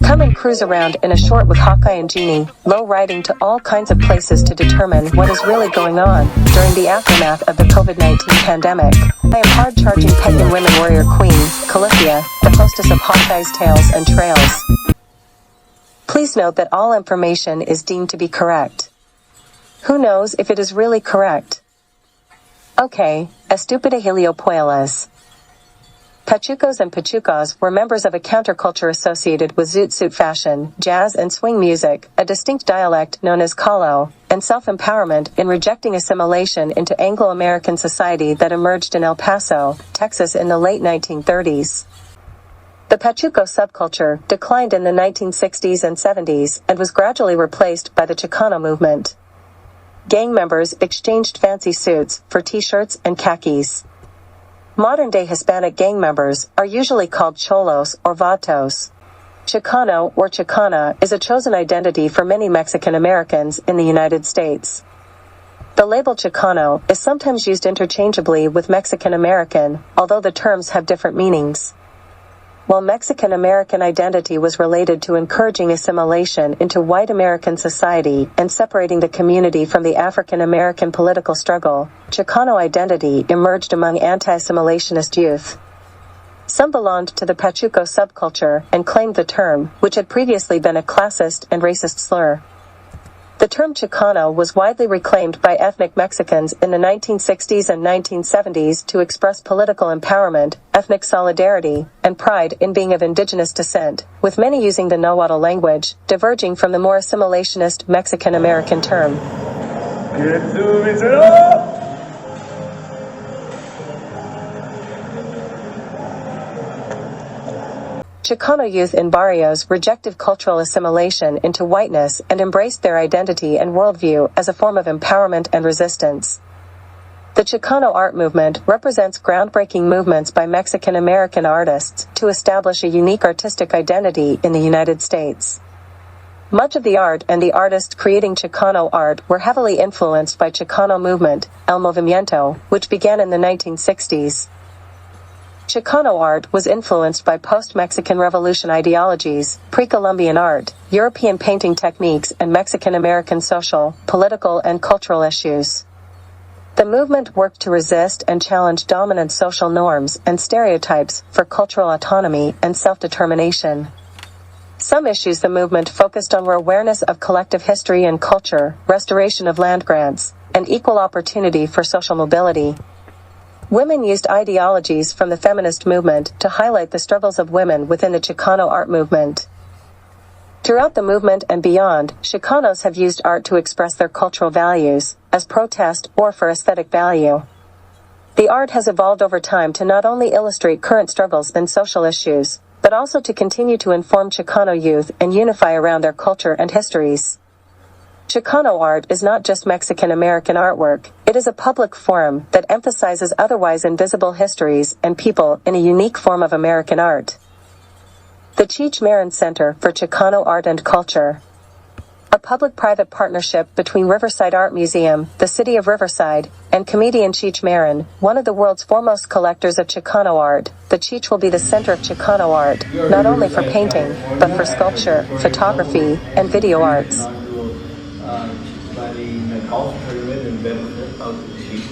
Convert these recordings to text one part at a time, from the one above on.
Come and cruise around in a short with Hawkeye and Jeanne, low riding to all kinds of places to determine what is really going on during the aftermath of the COVID-19 pandemic. I am hard-charging pagan women warrior queen, Calithia, the hostess of Hawkeye's Tales and Trails. Please note that all information is deemed to be correct. Who knows if it is really correct? Okay, estúpida Heliopoelas. Pachucos and Pachucas were members of a counterculture associated with zoot suit fashion, jazz and swing music, a distinct dialect known as Calo, and self-empowerment in rejecting assimilation into Anglo-American society that emerged in El Paso, Texas in the late 1930s. The Pachuco subculture declined in the 1960s and 70s and was gradually replaced by the Chicano movement. Gang members exchanged fancy suits for t-shirts and khakis. Modern-day Hispanic gang members are usually called cholos or vatos. Chicano or Chicana is a chosen identity for many Mexican Americans in the United States. The label Chicano is sometimes used interchangeably with Mexican American, although the terms have different meanings. While Mexican American identity was related to encouraging assimilation into white American society and separating the community from the African American political struggle, Chicano identity emerged among anti-assimilationist youth. Some belonged to the Pachuco subculture and claimed the term, which had previously been a classist and racist slur. The term Chicano was widely reclaimed by ethnic Mexicans in the 1960s and 1970s to express political empowerment, ethnic solidarity, and pride in being of indigenous descent, with many using the Nahuatl language, diverging from the more assimilationist Mexican-American term. Chicano youth in barrios rejected cultural assimilation into whiteness and embraced their identity and worldview as a form of empowerment and resistance. The Chicano art movement represents groundbreaking movements by Mexican American artists to establish a unique artistic identity in the United States. Much of the art and the artists creating Chicano art were heavily influenced by Chicano movement, El Movimiento, which began in the 1960s. Chicano art was influenced by post-Mexican Revolution ideologies, pre-Columbian art, European painting techniques, and Mexican-American social, political, and cultural issues. The movement worked to resist and challenge dominant social norms and stereotypes for cultural autonomy and self-determination. Some issues the movement focused on were awareness of collective history and culture, restoration of land grants, and equal opportunity for social mobility. Women used ideologies from the feminist movement to highlight the struggles of women within the Chicano art movement. Throughout the movement and beyond, Chicanos have used art to express their cultural values, as protest or for aesthetic value. The art has evolved over time to not only illustrate current struggles and social issues, but also to continue to inform Chicano youth and unify around their culture and histories. Chicano art is not just Mexican-American artwork, it is a public forum that emphasizes otherwise invisible histories and people in a unique form of American art. The Cheech Marin Center for Chicano Art and Culture. A public-private partnership between Riverside Art Museum, the City of Riverside, and comedian Cheech Marin, one of the world's foremost collectors of Chicano art. The Cheech will be the center of Chicano art, not only for painting, but for sculpture, photography, and video arts. Planning a golf tournament in benefit of the Cheech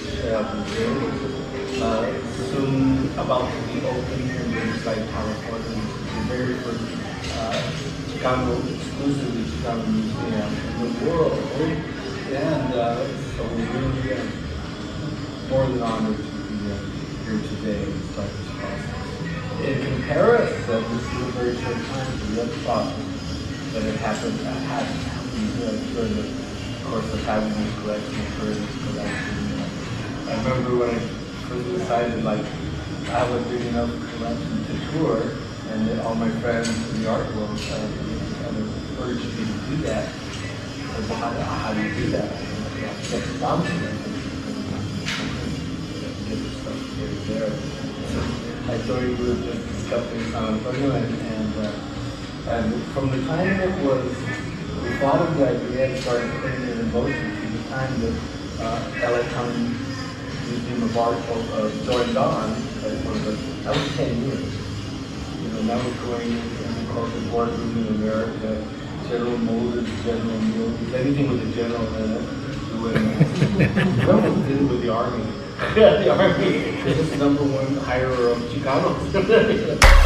soon about to be open here in Riverside, California. The very first Chicano, exclusively Chicano museum in the world. And so we're really more than honored to be here today and start this process. It can compare us that this is a very short time to the other process, but it happened during the course of having this collection, occurring this collection. I remember when I first decided, like, I have a big enough collection to tour, and then all my friends in the art world kind of urged me to do that. I said, well, how do you do that? Get the documents get the stuff there. I thought we were just discussing and from the time it was we thought of the idea and started putting it in motion to the time that LA County Museum of Art joined on. That was 10 years. Now we're going, and of most important in America. General Motors, General Mills, anything with a general in it. Someone did it with the Army. Yeah, the Army is the #1 hirer of Chicanos.